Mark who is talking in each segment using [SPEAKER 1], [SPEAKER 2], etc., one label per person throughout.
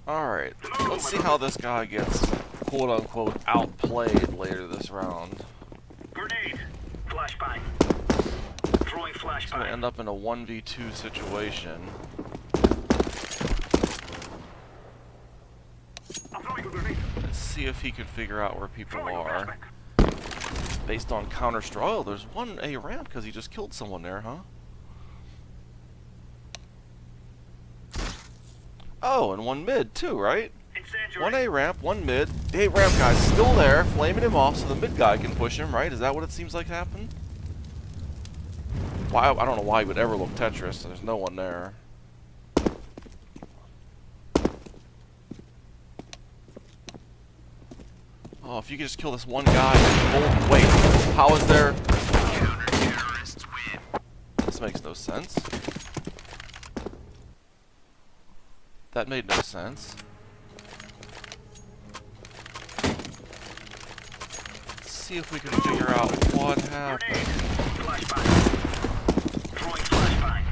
[SPEAKER 1] Alright, let's see how this guy gets quote-unquote outplayed later this round.
[SPEAKER 2] Grenade. Flashbang. Throwing
[SPEAKER 1] He's going to
[SPEAKER 2] flashbang.
[SPEAKER 1] end up in a 1v2 situation.
[SPEAKER 2] I'm throwing a grenade.
[SPEAKER 1] Let's see if he can figure out where people
[SPEAKER 2] Throwing a
[SPEAKER 1] are.
[SPEAKER 2] flashbang.
[SPEAKER 1] Based on Counter-Strike. Oh, there's one A ramp because he just killed someone there, huh? Oh, and one mid too, right?
[SPEAKER 2] Incendiary.
[SPEAKER 1] One A ramp, one mid. The A ramp guy's still there, flaming him off so the mid guy can push him, right? Is that what it seems like happened? Why? I don't know why he would ever look Tetris. There's no one there. Oh, if you could just kill this one guy. Wait, how is there?
[SPEAKER 2] Counter-terrorists win.
[SPEAKER 1] This makes no sense. That made no sense. Let's see if we can figure out what happened.
[SPEAKER 2] Grenade. Flashbang. Throwing flashbang.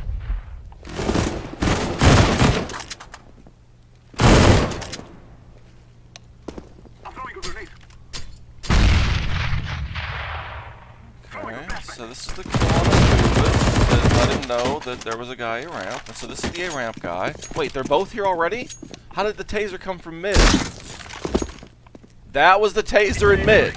[SPEAKER 2] I'm throwing a grenade.
[SPEAKER 1] Okay, so this is the kill on Anubis that let him know that there was a guy A ramp. And so this is the A ramp guy. Wait, they're both here already? How did the taser come from mid? That was the taser in mid.